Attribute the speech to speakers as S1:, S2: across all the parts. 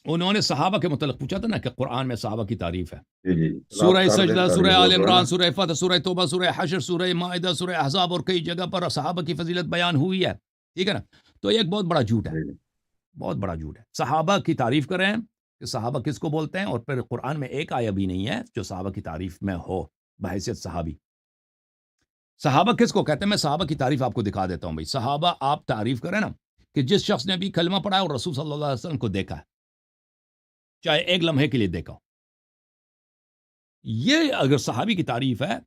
S1: انہوں نے صحابہ کے متعلق پوچھا تھا نا کہ قرآن میں صحابہ کی تعریف ہے.
S2: جی جی
S1: سورہ سجدہ، سورہ آل
S2: نا
S1: عمران، سورہ فتح، سورہ توبہ، سورہ حشر، سورہ مائدہ، سورہ احزاب اور کئی جگہ پر صحابہ کی فضیلت بیان ہوئی ہے. ٹھیک ہے نا. تو یہ ایک بہت بڑا جھوٹ ہے،
S2: جی، جی۔
S1: بہت بڑا جھوٹ ہے. صحابہ کی تعریف کریں کہ صحابہ کس کو بولتے ہیں، اور پھر قرآن میں ایک آیہ بھی نہیں ہے جو صحابہ کی تعریف میں ہو بحیثیت صحابی. صحابہ کس کو کہتے ہیں؟ میں صحابہ کی تعریف آپ کو دکھا دیتا ہوں. بھائی صحابہ آپ تعریف کریں نا کہ جس شخص نے بھی کلمہ پڑھا ہے اور رسول صلی اللہ علیہ وسلم کو دیکھا ہے، چاہے ایک لمحے کے لیے دیکھا ہو، یہ اگر صحابی کی تعریف ہے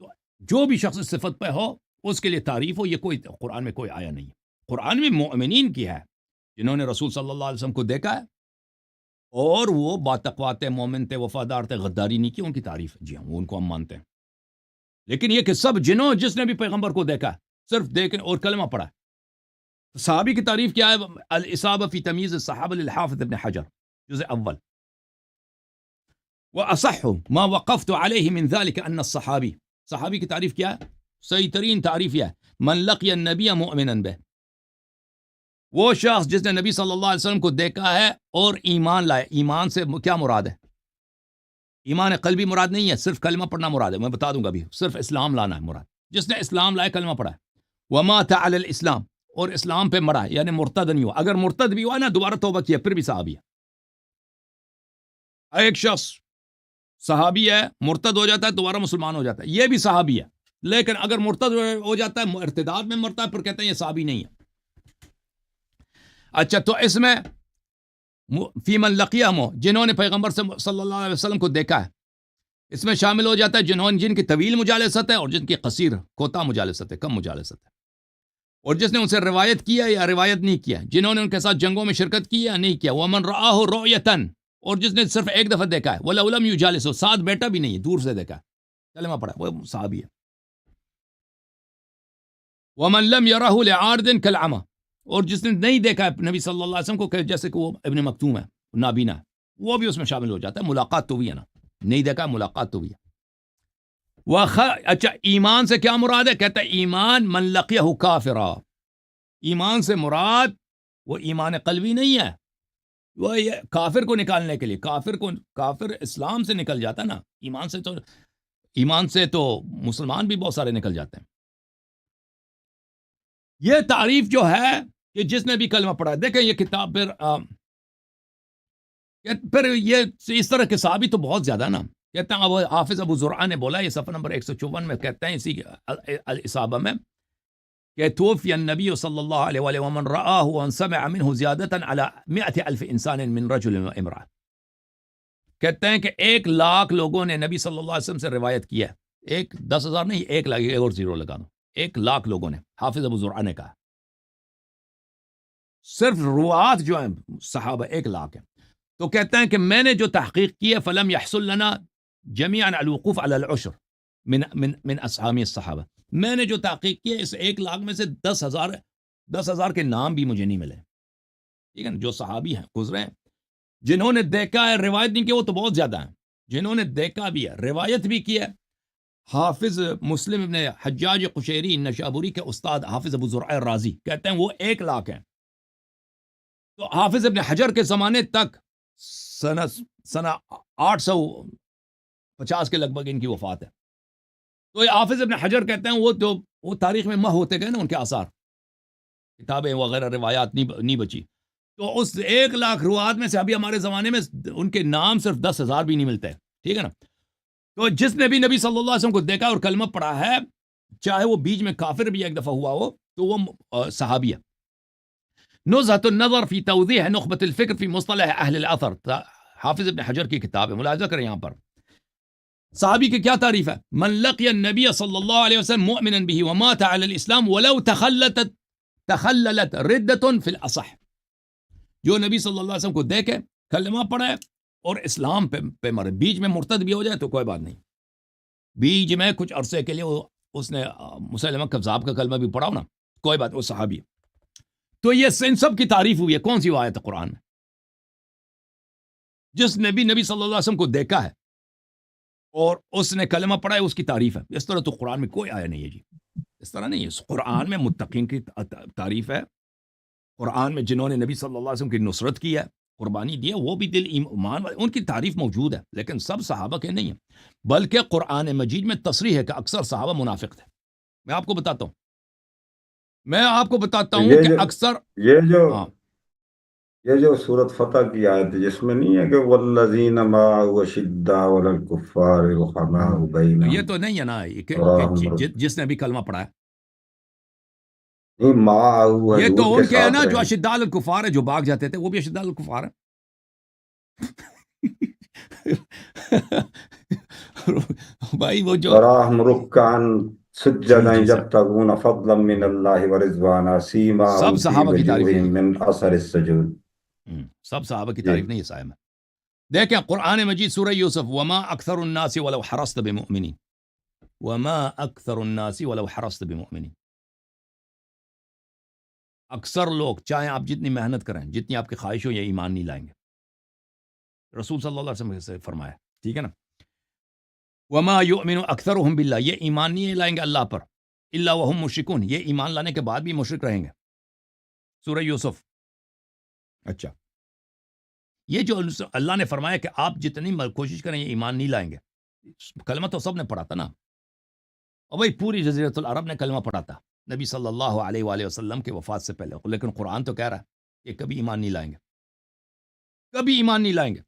S1: تو جو بھی شخص اس صفت پہ ہو اس کے لیے تعریف ہو. یہ کوئی قرآن میں کوئی آیا نہیں ہے. قرآن میں مؤمنین کی ہے جنہوں نے رسول صلی اللہ علیہ وسلم کو دیکھا ہے اور وہ باتقوا تھے، مومن تھے، وفادار تھے، غداری نہیں کی، ان کی تعریف ہے. جی ہاں، وہ ان کو ہم مانتے ہیں. لیکن یہ کہ سب جس نے بھی پیغمبر کو دیکھا ہے، صرف دیکھنے اور کلمہ پڑھا ہے. صحابی کی تعریف کیا ہے؟ الاصابہ فی تمییز الصحابہ للحافظ ابن حجر جزء اول. وَأَصَحُّ مَا وَقَفْتُ عَلَيْهِ مِنْ ذَلِكَ أَنَّ الصَّحَابِي. صحابی کی تعریف کیا ہے؟ صحیح ترین تعریف یہ ہے، من لقی النبی مؤمنا بہ، وہ شخص جس نے نبی صلی اللہ علیہ وسلم کو دیکھا ہے اور ایمان لائے. ایمان سے کیا مراد ہے؟ ایمان قلبی مراد نہیں ہے، صرف کلمہ پڑھنا مراد ہے. میں بتا دوں گا ابھی، صرف اسلام لانا ہے مراد. جس نے اسلام لائے، کلمہ پڑھا ہے. وَمَاتَ عَلَى الْإِسْلام، اور اسلام پہ مرا ہے، یعنی مرتد نہیں ہوا. اگر مرتد بھی ہوا نا، دوبارہ توبہ کیا، پھر بھی صحابی ہے. ایک شخص صحابی ہے، مرتد ہو جاتا ہے، دوبارہ مسلمان ہو جاتا ہے، یہ بھی صحابی ہے. لیکن اگر مرتد ہو جاتا ہے، ارتداد میں مرتا ہے، پھر کہتے ہیں یہ صحابی نہیں ہے. اچھا، تو اس میں فی من لقیہم، جنہوں نے پیغمبر صلی اللہ علیہ وسلم کو دیکھا ہے، اس میں شامل ہو جاتا ہے جن کی طویل مجالست ہے اور جن کی قصیر کوتاہ مجالست ہے، کم مجالست ہے. اور جس نے ان سے روایت کیا یا روایت نہیں کیا، جنہوں نے ان کے ساتھ جنگوں میں شرکت کی یا نہیں کیا. ومن رآہ رؤیتن، اور جس نے صرف ایک دفعہ دیکھا ہے. ولو لم یجالسہ، ساتھ بیٹا بھی نہیں ہے، دور سے دیکھا ہے، کلمہ پڑھا، وہ صحابی ہے. ومن لم یرہ لعارض کالعمی، اور جس نے نہیں دیکھا ہے نبی صلی اللہ علیہ وسلم کو، کہ جیسے کہ وہ ابن مکتوم ہے، نابینا ہے، وہ بھی اس میں شامل ہو جاتا ہے. ملاقات تو بھی ہے نا، نہیں دیکھا، ملاقات تو بھی ہے. اچھا، ایمان سے کیا مراد ہے؟ کہتا ہے ایمان من لقیہ کافرا. ایمان سے مراد وہ ایمان قلبی نہیں ہے، وہ یہ کافر کو نکالنے کے لیے. کافر اسلام سے نکل جاتا نا، ایمان سے تو مسلمان بھی بہت سارے نکل جاتے ہیں. یہ تعریف جو ہے کہ جس نے بھی کلمہ پڑھا ہے. دیکھیں یہ کتاب پھر یہ اس طرح کے صحابی تو بہت زیادہ نا. کہتے ہیں حافظ ابو زرعہ نے بولا، یہ صفحہ نمبر 154 میں کہتے ہیں اسی الاصابہ میں، کہ توفی النبی صلی اللہ علیہ وآلہ ومن رآہ وان سمع منہ زیادتا علی 100,000 انسان من رجل و امرأة. کہتے ہیں کہ 1,00,000 لوگوں نے نبی صلی اللہ علیہ وسلم سے روایت کیا ہے. 10,000 نہیں، 1,00,000، ایک اور زیرو لگا دو، 1,00,000 لوگوں نے. حافظ ابو زرعہ نے کہا صرف روات جو ہیں صحابہ 1,00,000 ہیں. تو کہتے ہیں کہ میں نے جو تحقیق کی ہے، فلم يحصل لنا جميعا الوقوف على العشر من اسامی الصحابہ. میں نے جو تحقیق کی ہے، اس 1,00,000 میں سے 10,000 کے نام بھی مجھے نہیں ملے. ٹھیک ہے نا، جو صحابی ہیں گزرے ہیں، جنہوں نے دیکھا ہے، روایت نہیں کی، وہ تو بہت زیادہ ہیں. جنہوں نے دیکھا بھی ہے، روایت بھی کی ہے. حافظ مسلم ابن حجاج قشیری نشابوری کے استاد حافظ ابو زرعہ رازی کہتے ہیں وہ 1,00,000 ہیں. تو حافظ ابن حجر کے زمانے تک سنہ 850 کے لگ بھگ ان کی وفات ہے. تو یہ حافظ ابن حجر کہتے ہیں وہ تاریخ میں مح ہوتے گئے نا، ان کے آثار، کتابیں وغیرہ روایات نہیں بچی. تو اس 1,00,000 روایات میں سے ابھی ہمارے زمانے میں ان کے نام صرف 10,000 بھی نہیں ملتے. ٹھیک ہے نا. تو جس نے بھی نبی صلی اللہ علیہ وسلم کو دیکھا اور کلمہ پڑھا ہے، چاہے وہ بیچ میں کافر بھی ایک دفعہ ہوا ہو، تو وہ صحابی ہے. نزہۃ النظر فی توضیح نخبۃ الفکر فی مصطلح اہل الاثر، حافظ ابن حجر کی کتاب ہے، ملاحظہ کریں یہاں پر. صحابی کی کیا تعریف ہے؟ من لقی النبی صلی اللہ علیہ وسلم مؤمنا به ومات علی الاسلام ولو تخللت ردۃ فی الاصح. جو نبی صلی اللہ علیہ وسلم کو دیکھے، کلمہ پڑھے اور اسلام پہ مرے، بیچ میں مرتد بھی ہو جائے تو کوئی بات نہیں. بیچ میں کچھ عرصے کے لیے اس نے مسلمہ کذاب کا کلمہ بھی پڑھا ہو نا، کوئی بات، وہ صحابی ہے. تو یہ ان سب کی تعریف ہوئی ہے. کون سی آیت ہے قرآن میں؟ جس نے بھی نبی صلی اللہ علیہ وسلم کو دیکھا ہے اور اس نے کلمہ پڑھا ہے، اس کی تعریف ہے. اس طرح تو قرآن میں کوئی آیا نہیں ہے جی، اس طرح نہیں ہے. قرآن میں متقین کی تعریف ہے، قرآن میں جنہوں نے نبی صلی اللہ علیہ وسلم کی نصرت کی ہے، قربانی دی ہے وہ بھی دل ایمان والے، ان کی تعریف موجود ہے، لیکن سب صحابہ کے نہیں ہیں، بلکہ قرآن مجید میں تصریح ہے کہ اکثر صحابہ منافق تھے۔ میں آپ کو بتاتا ہوں
S2: یہ
S1: کہ
S2: جو
S1: اکثر
S2: یہ جو
S1: ہاں
S2: یہ جو سورت فتح کی آیت ہے، جس میں نہیں ہے کہ والذین معه اشداء علی الکفار رحماء
S1: یہ
S2: بینہم
S1: تو نہیں ہے نا کہ
S2: تراہم
S1: جس نے بھی کلمہ پڑھا ہے،
S2: نہیں معه
S1: یہ تو
S2: حضور کے
S1: ان کے ہے
S2: ساتھ
S1: نا جو
S2: رہے۔
S1: اشداء علی الکفار ہے، جو بھاگ جاتے تھے وہ بھی اشداء علی الکفار ہے۔ بھائی وہ جو
S2: تراہم رکعا
S1: جی
S2: سجدا
S1: جی سر،
S2: یبتغون فضلا من اللہ ورضوانا
S1: سب
S2: سیماہم فی
S1: صحابہ کی تعریف نہیں
S2: وجوہہم من اثر السجود۔
S1: سب صحابہ کی
S2: جی
S1: تعریف نہیں ہے صاحب میں۔ دیکھیں قرآن مجید سورہ یوسف، وما اکثر الناس ولو حرصت بمؤمنین، وما اکثر الناس ولو حرصت بمؤمنین، اکثر لوگ چاہے آپ جتنی محنت کریں، جتنی آپ کی خواہش ہو، یہ ایمان نہیں لائیں گے۔ رسول صلی اللہ علیہ وسلم سے فرمایا، ٹھیک ہے نا، وما یؤمن اکثرهم باللہ، یہ ایمان نہیں لائیں گے اللہ پر، الا وهم مشرکون، یہ ایمان لانے کے بعد بھی مشرک رہیں گے۔ سورہ یوسف۔ اچھا، یہ جو اللہ نے فرمایا کہ آپ جتنی کوشش کریں یہ ایمان نہیں لائیں گے، کلمہ تو سب نے پڑھا تھا نا، اور بھائی پوری جزیرۃ العرب نے کلمہ پڑھا تھا نبی صلی اللہ علیہ وآلہ وسلم کے وفات سے پہلے، لیکن قرآن تو کہہ رہا ہے کہ کبھی ایمان نہیں لائیں گے، کبھی ایمان نہیں لائیں گے۔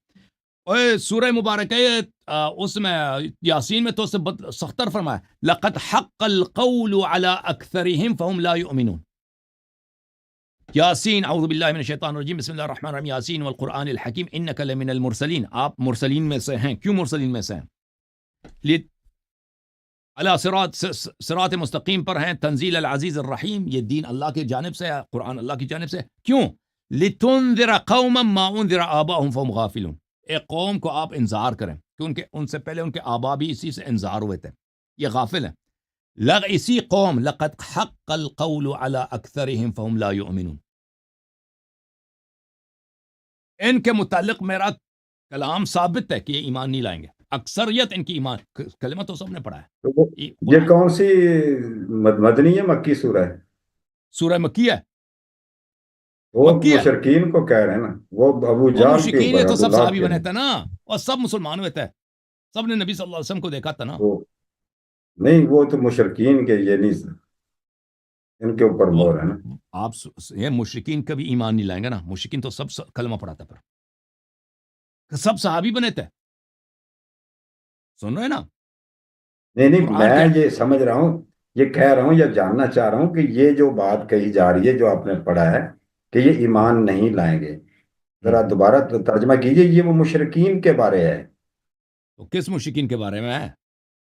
S1: اور سورہ مبارک ہے اس میں یاسین میں تو اس سے سختر فرمایا، لقد حق القول على اکثرهم فهم لا يؤمنون۔ یاسین، اعوذ باللہ من الشیطان الرجیم، بسم اللہ الرحمن الرحیم، یاسین والقرآن الحکیم انک لمن المرسلین، آپ مرسلین میں سے ہیں۔ کیوں مرسلین میں سے ہیں؟ علی صراط مستقیم پر ہیں، تنزیل العزیز الرحیم، یہ دین اللہ کی جانب سے ہے، قرآن اللہ کی جانب سے ہے۔ کیوں؟ لتنذر قوما ما انذر آباؤہم فهم غافلون، ایک قوم کو آپ انذار کریں کہ ان سے پہلے ان کے آبا بھی اسی سے انذار ہوئے تھے، یہ غافل ہیں۔ اسی قوم، لقد حق القول على اکثرهم فهم لا يؤمنون، ان کے متعلق میرا کلام ثابت ہے کہ یہ ایمان نہیں لائیں گے، اکثریت ان کی ایمان، کلمہ تو سب نے پڑھا ہے۔
S2: تو یہ کون سی مدنی ہے مکی سورہ ہے؟
S1: سورہ مکی ہے،
S2: وہ
S1: مکی ہے،
S2: مشرکین کو کہہ رہے ہیں نا، وہ ابو
S1: وہ
S2: جہل کے
S1: مشرکین یہ
S2: اوپر،
S1: تو
S2: ابو
S1: سب
S2: لہب
S1: صحابی
S2: کے
S1: بنے
S2: نہیں۔
S1: تھے نا، اور سب مسلمان ہوئے تھے، سب نے نبی صلی اللہ علیہ وسلم کو دیکھا تھا نا۔
S2: وہ نہیں، وہ تو مشرکین کے، یہ نہیں، ان کے اوپر
S1: وہ
S2: مور ہے نا۔
S1: آپ یہ مشرکین کبھی ایمان نہیں لائیں گے نا، مشرکین تو سب کلمہ پڑھا تھا، پر سب صحابی بنے تھے، سن رہے نا؟
S2: نہیں،
S1: قرآن کے
S2: میں یہ سمجھ رہا ہوں، یہ کہہ رہا ہوں یا جاننا چاہ رہا ہوں کہ یہ جو بات کہی جا رہی ہے، جو آپ نے پڑھا ہے کہ یہ ایمان نہیں لائیں گے، ذرا دوبارہ ترجمہ کیجئے، یہ وہ مشرکین کے بارے ہے۔
S1: تو کس مشرکین کے بارے میں ہے؟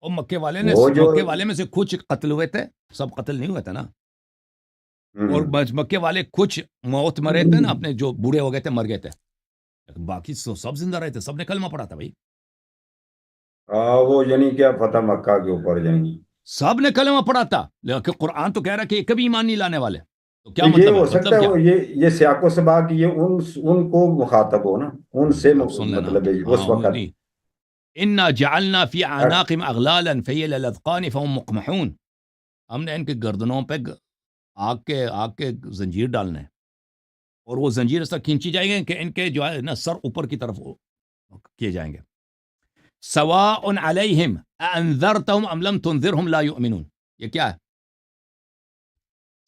S1: اور مکے
S2: وہ جو
S1: والے میں سے کچھ قتل ہوئے تھے، سب قتل نہیں ہوئے تھے نا، اور
S2: ہم،
S1: مکے والے کچھ موت مرے تھے نا، اپنے جو بوڑھے ہو گئے تھے، مر گئے تھے، لیکن باقی سب زندہ رہے تھے، سب نے کلمہ پڑھا تھا بھائی،
S2: وہ یعنی کیا فتح مکہ کے اوپر یعنی
S1: سب نے کلمہ پڑھا تھا، لیکن قرآن تو کہہ رہا ہے کہ کبھی ایمان نہیں لانے والے، تو کیا
S2: یہ
S1: مطلب ہے؟
S2: ہو سکتا
S1: مطلب
S2: ہے
S1: کیا؟
S2: وہ یہ سیاق و سباق، یہ ان کو مخاطب ہو نا، ان سے
S1: آپ سن لینا،
S2: مطلب ہے اس
S1: ہاں
S2: وقت۔
S1: نہیں، انا جعلنا فی اعناقهم اغلالا فهي الى الاذقان فهم مقمحون، ہم نے ان کے گردنوں پہ آگ کے زنجیر ڈالنے ہیں، اور وہ زنجیر اس طرح کھینچی جائیں گے کہ ان کے جو ہے نا سر اوپر کی طرف کیے جائیں گے۔ سواء علیہم انذرتہم ام لم تنذرہم لا یؤمنون، یہ کیا ہے؟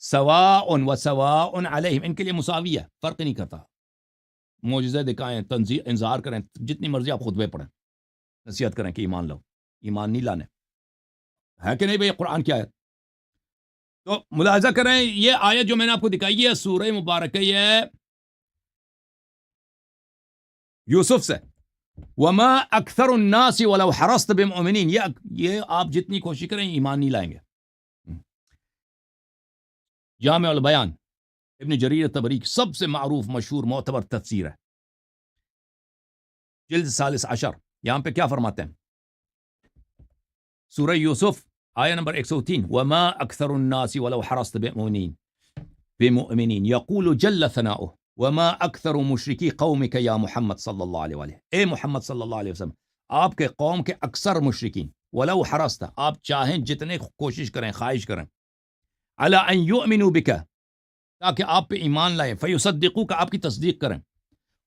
S1: سواء و سواء علیہم، ان کے لیے مساوی ہے، فرق نہیں کرتا، معجزے دکھائیں، انذار کریں، جتنی مرضی آپ خطبے پڑھیں، نصیحت کریں کہ ایمان لو، ایمان نہیں لانے، ہے کہ نہیں بھئی؟ قرآن کی آیت تو ملاحظہ کریں، یہ آیت جو میں نے آپ کو دکھائی ہے سورہ مبارکہ یہ یوسف سے، وما اکثر الناس ولو حرصت بمؤمنین، یہ آپ جتنی کوشش کریں ایمان نہیں لائیں گے۔ جامع البیان، ابن جریر طبری کی سب سے معروف مشہور معتبر تفسیر ہے، جلد 13 یہاں پہ کیا فرماتے ہیں؟ سورہ یوسف آیہ نمبر 103، وما اکثر الناس ولو حرصت بمؤمنین یقول جل ثناؤہ وما اکثر مشرکی قومک یا محمد صلی اللہ علیہ وآلہ، اے محمد صلی اللہ علیہ وسلم، آپ کے قوم کے اکثر مشرکین، ولو حرصت، آپ چاہیں جتنے کوشش کریں، خواہش کریں، علی ان یؤمنوا بک، تاکہ آپ پہ ایمان لائیں، فیصدقوک، آپ کی تصدیق کریں،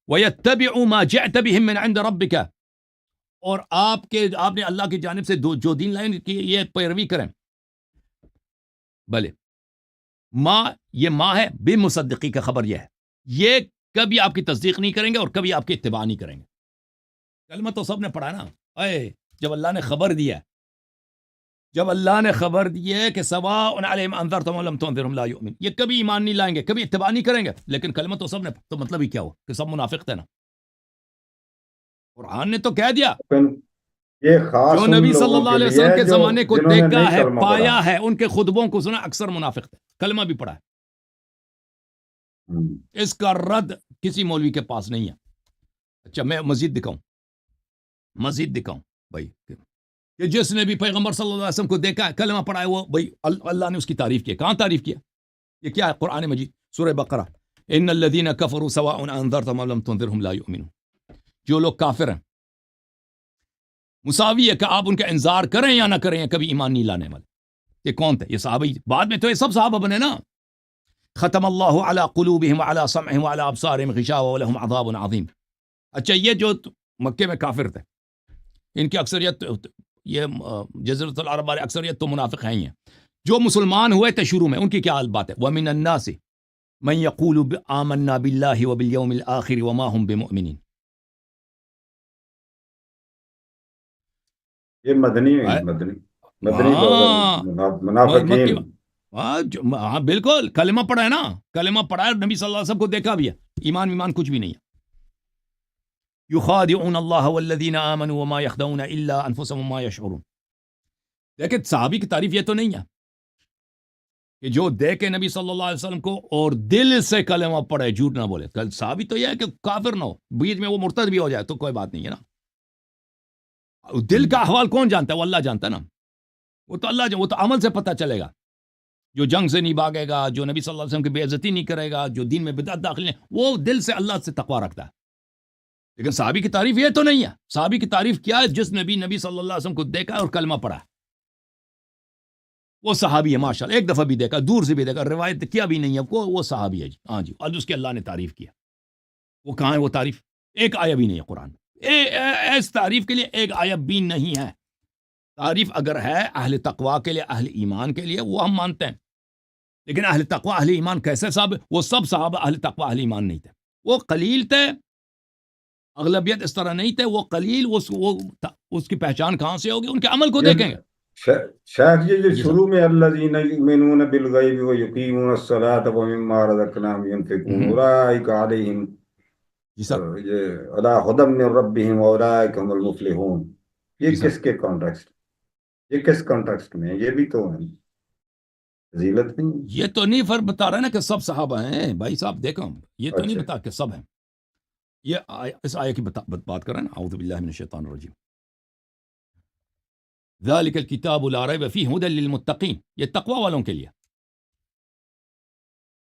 S1: وَيَتَّبِعُ مَا جِئْتَ بِهِ مِنْ عِنْدَ رَبِّكَ، اور آپ نے اللہ کی جانب سے جو دین لائن کی یہ پیروی کریں. بھلے ماں ہے بے مصدقی کا خبر یہ ہے، یہ کبھی آپ کی تصدیق نہیں کریں گے اور کبھی آپ کی اتباع نہیں کریں گے. کلمہ تو سب نے پڑھا نا. جب اللہ نے خبر دیا، کہ سواء علیہم انذرتم ولم تنذرهم لا یؤمن، یہ کبھی ایمان نہیں لائیں گے، کبھی اتباع نہیں کریں گے. لیکن کلمہ تو سب نے، تو مطلب ہی کیا ہوا کہ سب منافق تھے نا. قرآن نے تو کہہ دیا
S2: یہ خاص
S1: جو
S2: ان
S1: نبی صلی
S2: لوگوں
S1: اللہ
S2: کے
S1: علیہ
S2: لیے
S1: وسلم
S2: ہے
S1: کے
S2: جو
S1: زمانے کو
S2: جنہوں نے
S1: دیکھا
S2: نہیں
S1: ہے،
S2: کلمہ پڑھا.
S1: پایا ہے، ان کے خطبوں کو سنا، اکثر منافق تھے، کلمہ بھی پڑھا ہے. اس کا رد کسی مولوی کے پاس نہیں ہے. اچھا میں مزید دکھاؤں بھائی کہ جس نے بھی پیغمبر صلی اللہ علیہ وسلم کو دیکھا ہے، کلمہ پڑھا ہے، وہ بھائی اللہ نے اس کی تعریف کی. کہاں تعریف کیا؟ یہ کیا ہے؟ قرآن مجید سورہ بقرہ، ان الذین کفروا سواء انذرتم ام لم تنذرهم لا یؤمنون. جو لوگ کافر ہیں مساوی ہے کہ آپ ان کا انذار کریں یا نہ کریں، کبھی ایمان نہیں لانے والے. یہ کون تھے؟ یہ صحابہ. بعد میں تو یہ سب صحابہ بنے نا. ختم اللہ علی قلوبہم وعلی سمعہم وعلی ابصارہم غشاوہ ولہم عذاب عظیم. اچھا یہ جو مکے میں کافر تھے، ان کی اکثریت، یہ جزیرۃ العرب والے اکثریت تو منافق ہیں ہی ہیں. جو مسلمان ہوئے تھے شروع میں، ان کی کیا بات ہے؟ وَمِنَ النَّاسِ مَن يَقُولُ آمَنَّا بِاللَّهِ وَبِالْيَوْمِ الْآخِرِ وَمَا هُمْ بِمُؤْمِنِينَ.
S2: یہ مدنی لوگ منافقین.
S1: ہاں بالکل، کلمہ پڑھا ہے نا، کلمہ پڑھا ہے، نبی صلی اللہ علیہ وسلم کو دیکھا بھی ہے. ایمان کچھ بھی نہیں ہے. یخادعون اللہ والذین آمنوا وما یخدعون الا انفسهم وما یشعرون. لیکن صحابی کی تعریف یہ تو نہیں ہے کہ جو دیکھے نبی صلی اللہ علیہ وسلم کو اور دل سے کلمہ پڑھے، جھوٹ نہ بولے. صحابی تو یہ ہے کہ کافر نہ ہو، بیچ میں وہ مرتد بھی ہو جائے تو کوئی بات نہیں ہے نا. دل کا احوال کون جانتا ہے؟ وہ اللہ جانتا ہے نا. وہ تو عمل سے پتہ چلے گا. جو جنگ سے نہیں بھاگے گا، جو نبی صلی اللہ علیہ وسلم کی بے عزتی نہیں کرے گا، جو دین میں بدعت داخل نہیں، وہ دل سے اللہ سے تقوی رکھتا ہے. لیکن صحابی کی تعریف یہ تو نہیں ہے. صحابی کی تعریف کیا ہے؟ جس نبی صلی اللہ علیہ وسلم کو دیکھا اور کلمہ پڑھا، وہ صحابی ہے. ماشاءاللہ، ایک دفعہ بھی دیکھا، دور سے بھی دیکھا، روایت کیا بھی نہیں ہے وہ صحابی ہے جی. ہاں جی. اور اس کے اللہ نے تعریف کیا. وہ کہاں ہے وہ تعریف؟ ایک آیت بھی نہیں ہے قرآن. اس تعریف کے لیے ایک آیت بھی نہیں ہے. تعریف اگر ہے اہل تقوی کے لیے، اہل ایمان کے لیے، وہ ہم مانتے ہیں. لیکن اہل تقوی اہل ایمان کیسے صاحب؟ وہ سب صحابہ اہل تقوی اہل ایمان نہیں تھے. وہ قلیل تھے، اغلبیت اس طرح نہیں تھے. وہ قلیل، اس کی پہچان کہاں سے ہوگی؟ ان کے عمل کو دیکھیں گے.
S2: شیخ یہ جو
S1: جی
S2: شروع میں الذین یؤمنون بالغیب ویقیمون الصلاۃ ومما رزقناہم ینفقون اولئک علیہم
S1: جی سر،
S2: یہ علی ھدی من ربہم واولئک هم المفلحون. یہ کس کے کانٹیکسٹ، یہ کس کانٹیکسٹ میں؟ یہ بھی تو ہے فضیلت نہیں.
S1: یہ تو نہیں بتا رہا نا کہ سب صحابہ ہیں بھائی صاحب. دیکھو یہ تو نہیں
S2: اچھا
S1: بتا کہ سب ہیں. یہ اس آیت کی بات کر رہے ہیں نا. اعوذ باللہ من الشیطان الرجیم. ذالک الکتاب لا ریب فیہ ھدی للمتقین. یہ تقوی والوں کے لیے.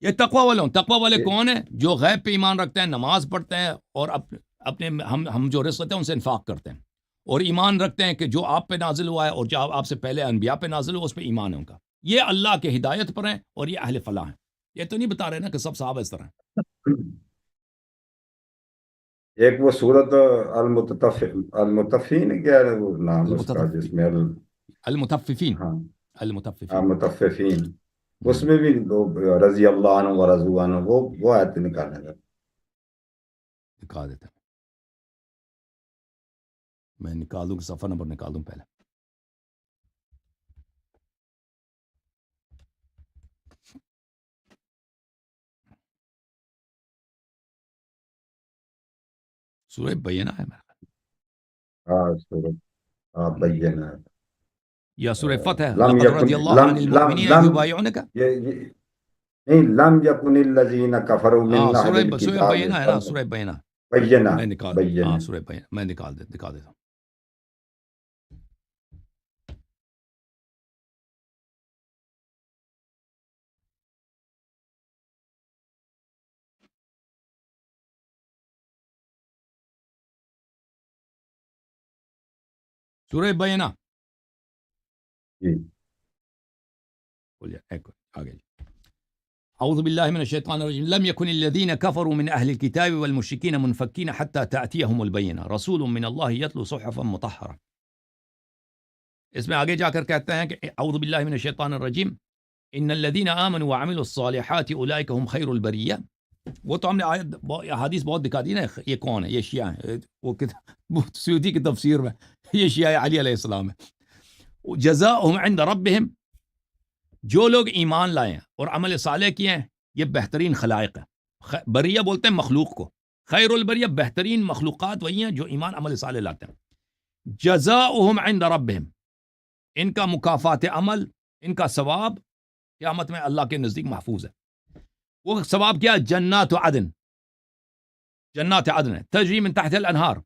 S1: یہ تقوی والے کون ہیں؟ جو غیب پہ ایمان رکھتے ہیں، نماز پڑھتے ہیں، اور اپنے ہم جو رزق ہوتے ہیں ان سے انفاق کرتے ہیں، اور ایمان رکھتے ہیں کہ جو آپ پہ نازل ہوا ہے اور جو آپ سے پہلے انبیاء پہ نازل ہوا اس پہ ایمان ہے ان کا. یہ اللہ کے ہدایت پر ہیں اور یہ اہل فلاح ہیں. یہ تو نہیں بتا رہے نا کہ سب صحابہ اس طرح ہیں.
S2: ایک وہ سورت المطفین کیا ہے وہ نام اس کا، جس میں
S1: المطففین.
S2: ہاں
S1: المطففین
S2: مطففین، اس میں بھی لوگ رضی اللہ عنہ و رضوا عنہ وہ آیت نکالنے گا.
S1: دکھا دیتا ہوں میں، نکالوں صفحہ نمبر نکالوں پہلے. سورہ بینہ ہے میرا،
S2: ہاں سورت بینہ.
S1: یا سورہ فتح ہے.
S2: لم
S1: لقد
S2: یکن
S1: رضی اللہ عن المؤمنین اذ یبایعونک.
S2: نہیں، لم یکن الذین کفروا من اہل
S1: سورہ
S2: الکتاب
S1: بینہ ہے نا، سورہ بینہ.
S2: بینہ
S1: میں نکال، ہاں سورہ بینہ میں دکھا دیتا ہوں. سورہ بینہ
S2: جی
S1: بول جائے آگے. اعوذ باللہ من الشیطان الرجیم لم یکن الذین کفروا من اہل الکتاب والمشرکین منفکین حتی تأتیہم البینہ رسول من اللہ یتلو صحفا مطہرہ. اس میں آگے جا کر کہتے ہیں کہ اعوذ باللہ من الشیطان الرجیم ان الذین آمنوا وعملوا الصالحات اولئک هم خیر البریہ. وہ تو ہم نے حدیث بہت دکھا دی نا. یہ کون ہے؟ یہ شیعہ ہیں. وہ سیوطی کی تفسیر میں یہ شیعہ علی علیہ السلام ہے. جزاؤہم عند ربہم، جو لوگ ایمان لائے ہیں اور عمل صالح کیے ہیں یہ بہترین خلائق ہے. بریہ بولتے ہیں مخلوق کو، خیر البریہ بہترین مخلوقات وہی ہیں جو ایمان عمل صالح لاتے ہیں. جزاؤہم عند ربہم، ان کا مکافات عمل، ان کا ثواب قیامت میں اللہ کے نزدیک محفوظ ہے. وہ ثواب کیا؟ جنات عدن، جنات عدن ہے تجری من تحت الانہار،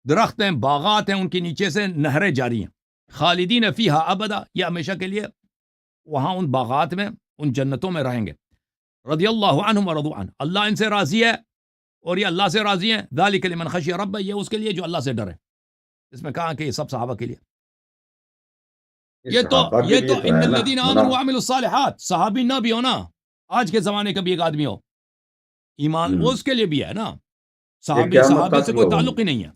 S1: درخت ہیں، باغات ہیں، ان کے نیچے سے نہریں جاری ہیں. خالدین فیہا ابدا، یہ ہمیشہ کے لیے وہاں ان باغات میں، ان جنتوں میں رہیں گے. رضی اللہ عنہم ورضوا عنہ، اللہ ان سے راضی ہے اور یہ اللہ سے راضی ہیں. ذالک لمن خشی رب، یہ اس کے لیے جو اللہ سے ڈرے. اس میں کہا کہ یہ سب صحابہ کے لیے. یہ تو ان الذین آمنوا وعملوا الصالحات، صحابی نہ بھی ہونا، آج کے زمانے کا بھی ایک آدمی ہو، ایمان وہ اس کے لیے بھی ہے نا. صحابی سے کوئی تعلق ہی نہیں ہے.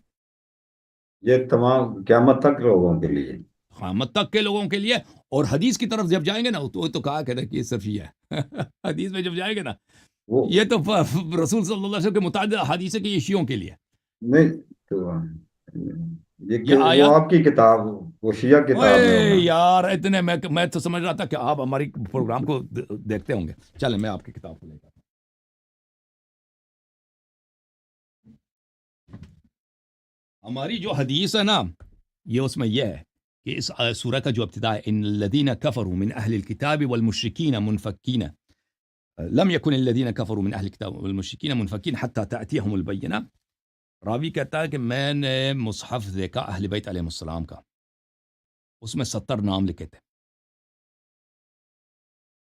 S2: یہ تمام قیامت تک لوگوں کے لیے،
S1: قیامت تک کے لوگوں کے لیے. اور حدیث کی طرف جب جائیں گے نا تو کہا کہ یہ صرف یہ ہے. حدیث میں جب جائیں گے نا یہ تو رسول صلی اللہ علیہ وسلم کے متعدد حدیث ہے کہ یہ شیعوں کے لیے
S2: نہیں. تو یہ وہ آپ کی کتاب، وہ شیعہ کتاب ہے
S1: یار. اتنے میں تو سمجھ رہا تھا کہ آپ ہماری پروگرام کو دیکھتے ہوں گے. چلیں میں آپ کی کتاب کو لے کر ہماری جو حدیث ہے نا، یہ اس میں یہ ہے کہ اس سورہ کا جو ابتدا ہے ان الذین کفروا من اہل الکتاب والمشرکین منفکین لم یکن الذین کفروا من اہل الکتاب والمشرکین منفکین حتی تأتیہم البینہ. راوی کہتا ہے کہ میں نے مصحف دیکھا اہل بیت علیہ السلام کا، اس میں 70 نام لکھے تھے.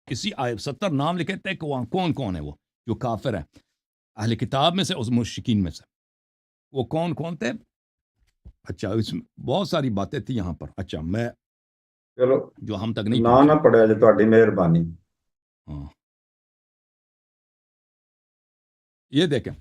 S1: کسی 70 نام لکھے تھے کہ وہاں کون کون ہے وہ جو کافر ہیں اہل کتاب میں سے، اس مشرکین میں سے. وہ کون کون تھے؟ اچھا اس میں بہت ساری باتیں تھیں یہاں پر. اچھا میں
S2: چلو
S1: جو ہم تک نہیں
S2: نہ پڑے جو تہاڈی مہربانی.
S1: ہاں یہ دیکھیں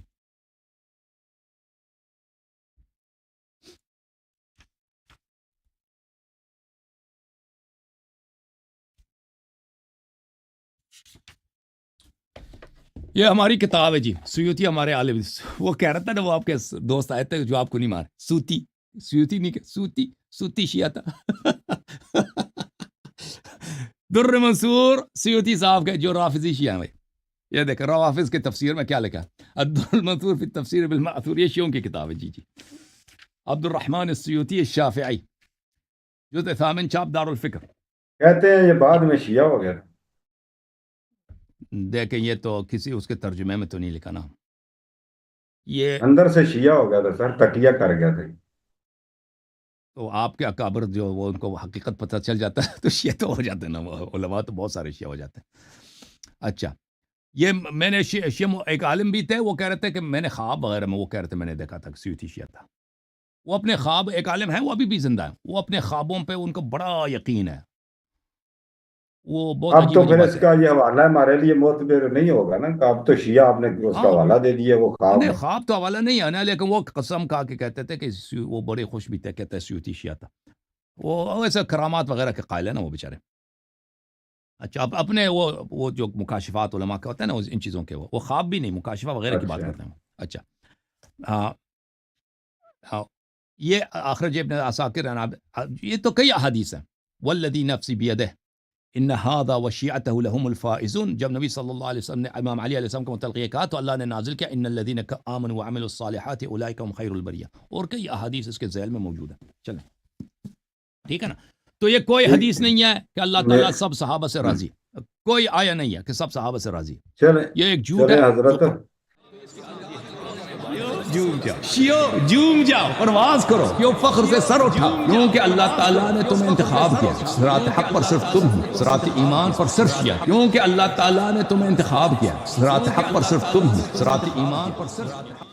S1: یہ ہماری کتاب ہے جی. سیوطی ہمارے عالم، وہ کہہ رہا تھا نا، وہ آپ کے دوست آئے تھے جو آپ کو نہیں مارے. سیوطی نہیں کہ سوتی شیعہ تھا. در منصور سیوطی صاحب کے جو رافضی شیعہ ہیں. یہ دیکھ روافظ کے تفسیر میں کیا لکھا ہے، الدر المنصور فی التفسیر بالمأثور. یہ شیعوں کی کتاب ہے جی. عبد الرحمن السیوطی الشافعی، جزء ثامن، چاپ دار الفکر.
S2: کہتے ہیں یہ بعد میں شیعہ ہو گیا.
S1: دیکھیں یہ تو کسی اس کے ترجمے میں تو نہیں لکھا نا. یہ
S2: اندر سے شیعہ ہو گیا تھا سر، تقیہ کر گیا تھا.
S1: تو آپ کے اکابر جو وہ ان کو حقیقت پتہ چل جاتا ہے تو شیعہ تو ہو جاتے ہیں نا. علماء تو بہت سارے شیعہ ہو جاتے ہیں. اچھا یہ میں نے ایک عالم بھی تھے، وہ کہہ رہے تھے کہ میں نے خواب وغیرہ میں وہ کہہ رہے تھے میں نے دیکھا تھا کہ سیوطی شیعہ تھا. وہ اپنے خواب، ایک عالم ہے وہ ابھی بھی زندہ ہے، وہ اپنے خوابوں پہ ان کو بڑا یقین ہے. وہ بہت
S2: اب تو پھر اس کا یہ حوالہ ہمارے لیے معتبر نہیں ہوگا نا کہ اب تو شیعہ آپ نے اس کا حوالہ دے دیا. وہ
S1: خواب تو حوالہ نہیں ہے نا، لیکن وہ قسم کھا کے کہتے تھے کہ وہ بڑے خوش بھی تھے، کہتے ہیں سیوطی شیعہ تھا. وہ ایسے کرامات وغیرہ کے قائل ہیں نا وہ بیچارے. اچھا اب اپنے وہ جو مکاشفات علماء کے ہوتے ہیں نا ان چیزوں کے، وہ خواب بھی نہیں، مکاشفہ وغیرہ کی بات کرتے ہیں. اچھا یہ اخرج ابن عساکر، یہ تو کئی احادیث ہیں. والذی نفسی بیدہ ان هذا وشیعته لهم الفائزون. جب نبی صلی اللہ علیہ وسلم نے امام علی علیہ السلام کو متعلق یہ کہا تو اللہ نے نازل کیا ان الذین آمنوا وعملوا الصالحات اولئک هم خیر البریہ. اور کئی احادیث اس کے ذیل میں موجود ہیں. چلیں ٹھیک ہے نا. تو یہ کوئی حدیث نہیں ہے کہ اللہ تعالیٰ سب صحابہ سے راضی، کوئی آیا نہیں ہے کہ سب صحابہ سے راضی. یہ ایک جھوٹ ہے.
S2: حضرت
S1: جھوم جاؤ، پرواز کرو، کیوں فخر سے سر اٹھا، کیونکہ اللہ تعالیٰ نے تمہیں انتخاب کیا. صراط حق پر صرف تم ہو، صراط ایمان پر صرف کیا، کیونکہ اللہ تعالیٰ نے تمہیں انتخاب کیا. صراط حق پر صرف تم ہو، صراط ایمان پر صرف